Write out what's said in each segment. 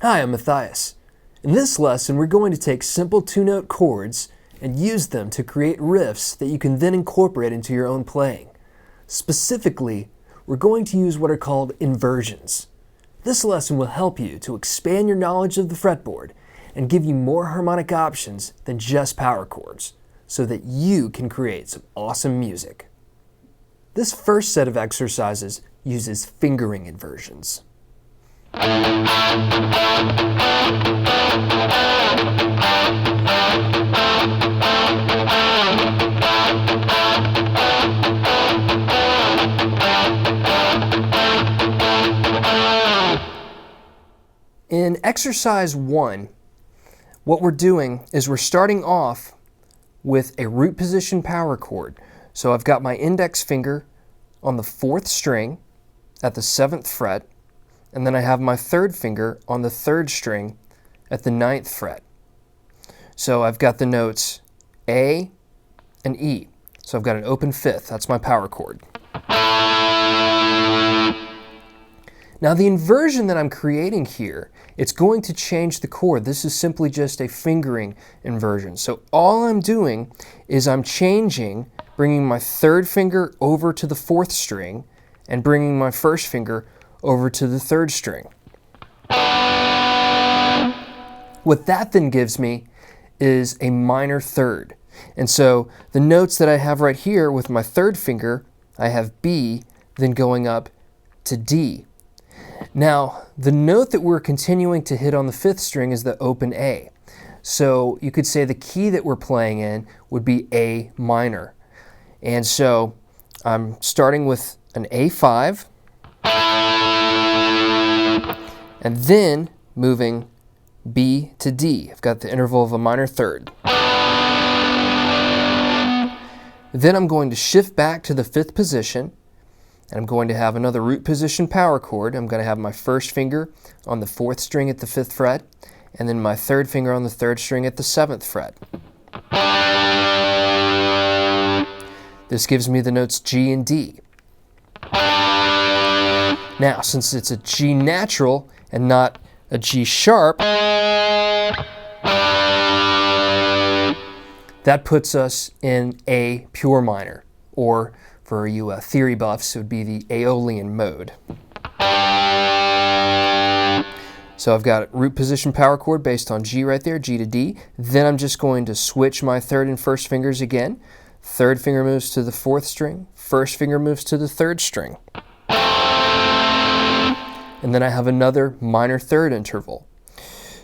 Hi, I'm Matthias. In this lesson, we're going to take simple two-note chords and use them to create riffs that you can then incorporate into your own playing. Specifically, we're going to use what are called inversions. This lesson will help you to expand your knowledge of the fretboard and give you more harmonic options than just power chords, so that you can create some awesome music. This first set of exercises uses fingering inversions. In exercise 1, what we're doing is we're starting off with a root position power chord. So I've got my index finger on the 4th string at the 7th fret, and then I have my 3rd finger on the 3rd string at the 9th fret. So I've got the notes A and E. So I've got an open 5th, that's my power chord. Now the inversion that I'm creating here, it's going to change the chord. This is simply just a fingering inversion. So all I'm doing is I'm changing, bringing my 3rd finger over to the 4th string and bringing my 1st finger over to the 3rd string. What that then gives me is a minor 3rd. And so the notes that I have right here with my 3rd finger, I have B, then going up to D. Now, the note that we're continuing to hit on the 5th string is the open A. So you could say the key that we're playing in would be A minor. And so I'm starting with an A5, and then moving B to D. I've got the interval of a minor 3rd. Then I'm going to shift back to the 5th position, and I'm going to have another root position power chord. I'm going to have my 1st finger on the 4th string at the 5th fret, and then my 3rd finger on the 3rd string at the 7th fret. This gives me the notes G and D. Now, since it's a G natural and not a G sharp, that puts us in A pure minor, or for you theory buffs, it would be the Aeolian mode. So I've got a root position power chord based on G right there, G to D. Then I'm just going to switch my 3rd and 1st fingers again. 3rd finger moves to the 4th string, 1st finger moves to the 3rd string. And then I have another minor 3rd interval.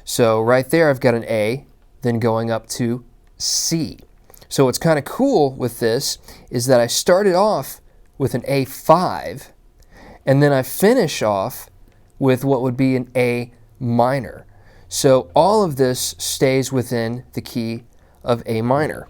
So right there I've got an A, then going up to C. So what's kind of cool with this is that I started off with an A5, and then I finish off with what would be an A minor. So all of this stays within the key of A minor.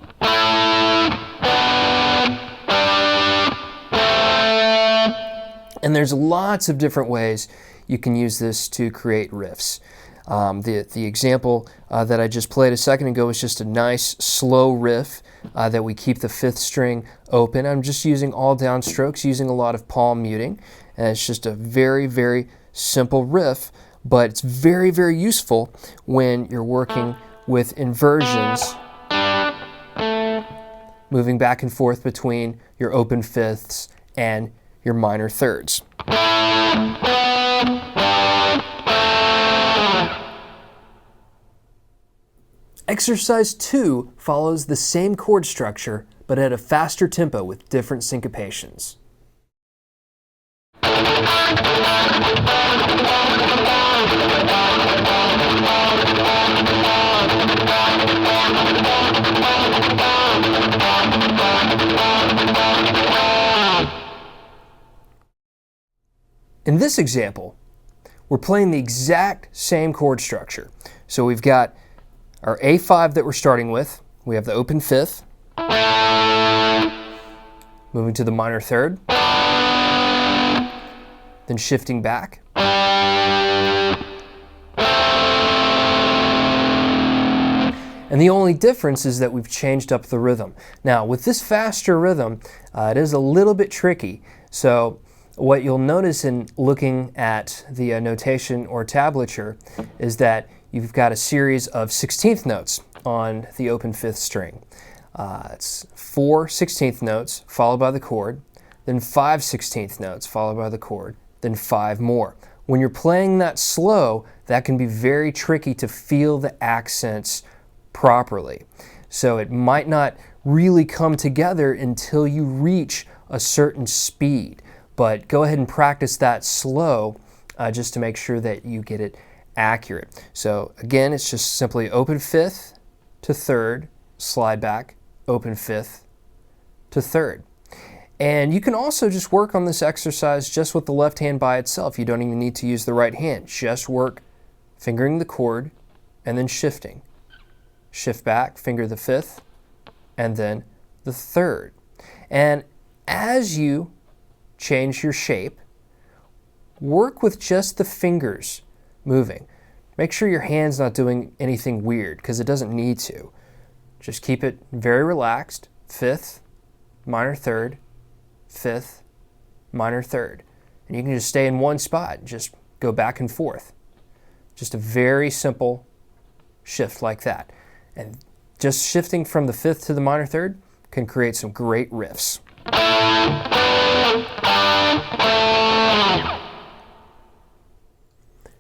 And there's lots of different ways you can use this to create riffs. The example that I just played a second ago was just a nice slow riff that we keep the 5th string open. I'm just using all downstrokes, using a lot of palm muting, and it's just a very, very simple riff, but it's very, very useful when you're working with inversions, moving back and forth between your open 5ths and your minor 3rds. Exercise 2 follows the same chord structure, but at a faster tempo with different syncopations. In this example, we're playing the exact same chord structure. So we've got our A5 that we're starting with. We have the open 5th, moving to the minor 3rd, then shifting back, And the only difference is that we've changed up the rhythm. Now, with this faster rhythm, it is a little bit tricky. So what you'll notice in looking at the notation or tablature is that you've got a series of 16th notes on the open 5th string. It's 4 16th notes followed by the chord, then 5 16th notes followed by the chord, then 5 more. When you're playing that slow, that can be very tricky to feel the accents properly. So it might not really come together until you reach a certain speed. But go ahead and practice that slow just to make sure that you get it accurate. So again, it's just simply open 5th to 3rd, slide back, open 5th to 3rd. And you can also just work on this exercise just with the left hand by itself. You don't even need to use the right hand. Just work fingering the chord and then shifting. Shift back, finger the 5th, and then the 3rd. And as you change your shape, work with just the fingers moving. Make sure your hand's not doing anything weird because it doesn't need to. Just keep it very relaxed. 5th, minor 3rd, 5th, minor 3rd. And you can just stay in one spot, just go back and forth. Just a very simple shift like that. And just shifting from the 5th to the minor 3rd can create some great riffs.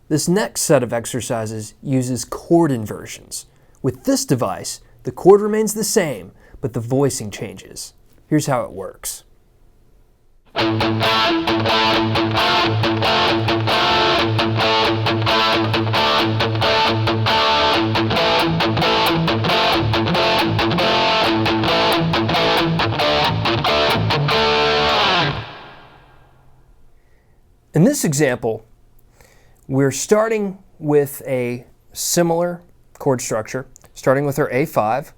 This next set of exercises uses chord inversions. With this device, the chord remains the same, but the voicing changes. Here's how it works. In this example, we're starting with a similar chord structure, starting with our A5.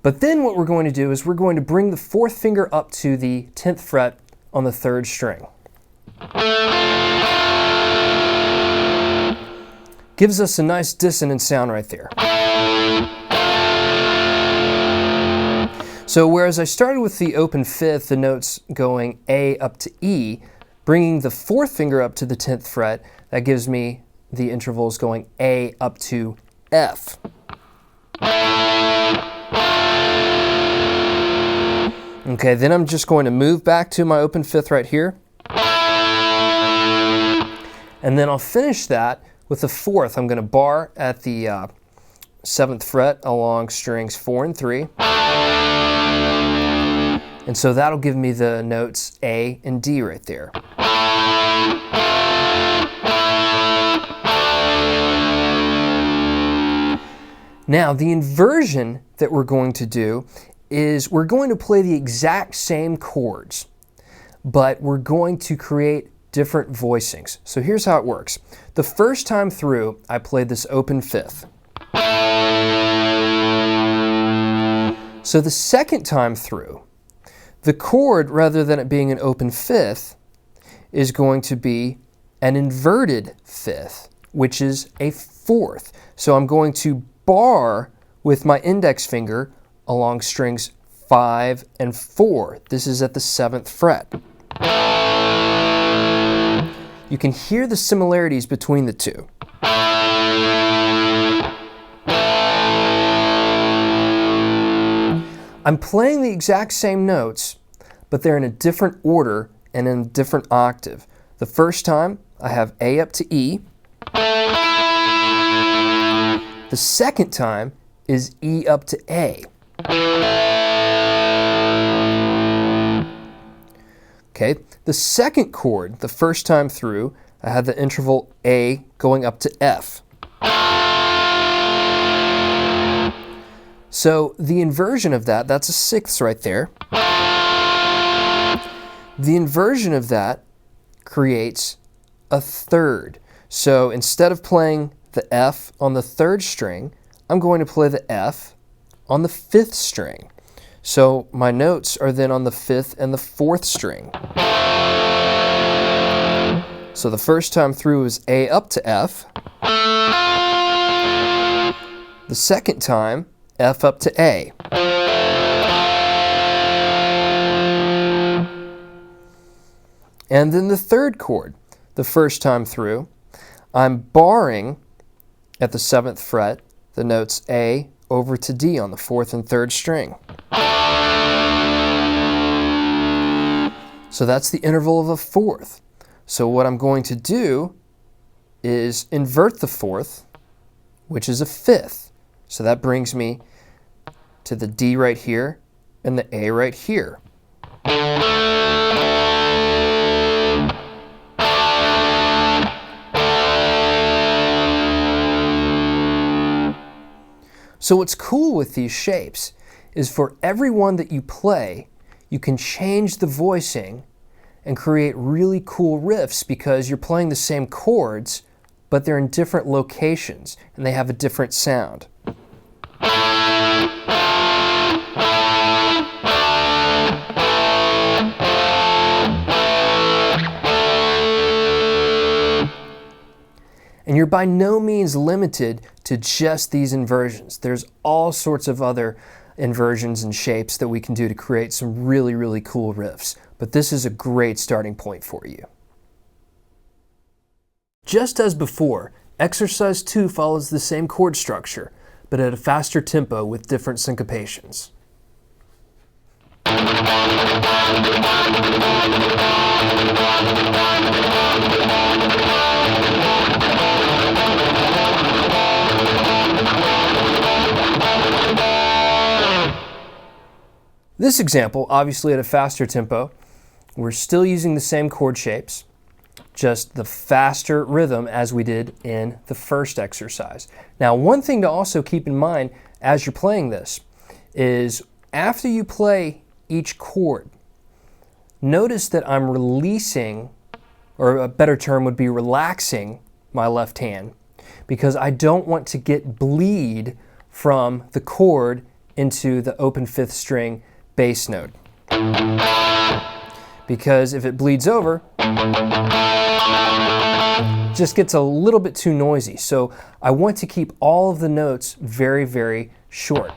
But then what we're going to do is we're going to bring the 4th finger up to the 10th fret on the 3rd string. Gives us a nice dissonant sound right there. So whereas I started with the open 5th, the notes going A up to E, bringing the 4th finger up to the 10th fret, that gives me the intervals going A up to F. Okay, then I'm just going to move back to my open 5th right here. And then I'll finish that with the 4th. I'm going to bar at the 7th fret along strings 4 and 3. And so that'll give me the notes A and D right there. Now, the inversion that we're going to do is we're going to play the exact same chords, but we're going to create different voicings. So here's how it works. The first time through, I played this open 5th. So the second time through, the chord, rather than it being an open 5th, is going to be an inverted 5th, which is a 4th. So I'm going to bar with my index finger along strings 5 and 4. This is at the 7th fret. You can hear the similarities between the two. I'm playing the exact same notes, but they're in a different order and in a different octave. The first time, I have A up to E. The second time is E up to A. Okay, the second chord, the first time through, I had the interval A going up to F. So the inversion of that, that's a 6th right there. The inversion of that creates a 3rd. So instead of playing the F on the 3rd string, I'm going to play the F on the 5th string. So my notes are then on the 5th and the 4th string. So the first time through is A up to F. The second time, F up to A. And then the third chord, the first time through, I'm barring at the 7th fret the notes A over to D on the 4th and 3rd string. So that's the interval of a 4th. So what I'm going to do is invert the 4th, which is a 5th. So that brings me to the D right here and the A right here. So what's cool with these shapes is for every one that you play, you can change the voicing and create really cool riffs because you're playing the same chords, but they're in different locations and they have a different sound. And you're by no means limited to just these inversions. There's all sorts of other inversions and shapes that we can do to create some really, really cool riffs. But this is a great starting point for you. Just as before, exercise 2 follows the same chord structure, but at a faster tempo with different syncopations. This example, obviously at a faster tempo, we're still using the same chord shapes, just the faster rhythm as we did in the first exercise. Now, one thing to also keep in mind as you're playing this is after you play each chord, notice that I'm releasing, or a better term would be relaxing, my left hand because I don't want to get bleed from the chord into the open 5th string bass note. Because if it bleeds over, it just gets a little bit too noisy. So I want to keep all of the notes very, very short.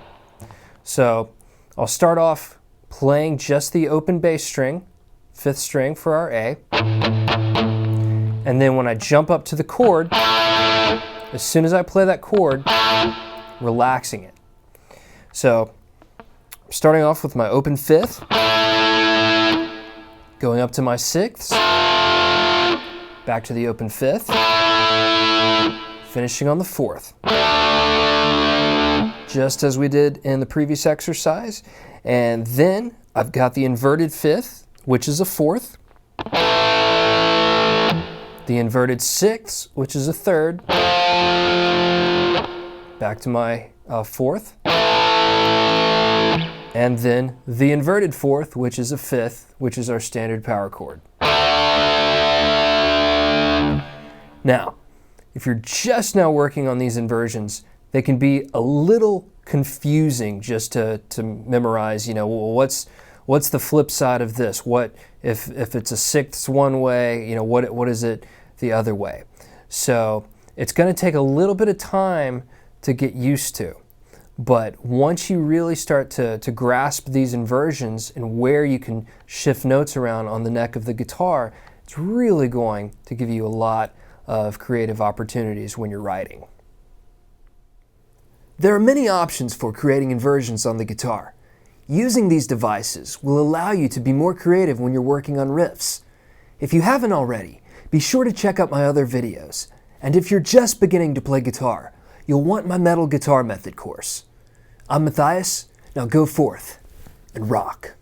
So I'll start off playing just the open bass string, 5th string for our A. And then when I jump up to the chord, as soon as I play that chord, relaxing it. So starting off with my open 5th, going up to my 6th, back to the open 5th, finishing on the 4th. Just as we did in the previous exercise. And then I've got the inverted 5th, which is a 4th, the inverted 6th, which is a 3rd, back to my 4th, and then the inverted 4th, which is a 5th, which is our standard power chord. Now, if you're just now working on these inversions, they can be a little confusing just to memorize, well, what's the flip side of this? What if it's a 6th one way, what is it the other way? So it's going to take a little bit of time to get used to. But once you really start to grasp these inversions and where you can shift notes around on the neck of the guitar, it's really going to give you a lot of creative opportunities when you're writing. There are many options for creating inversions on the guitar. Using these devices will allow you to be more creative when you're working on riffs. If you haven't already, be sure to check out my other videos. And if you're just beginning to play guitar, you'll want my metal guitar method course. I'm Matthias, now go forth and rock.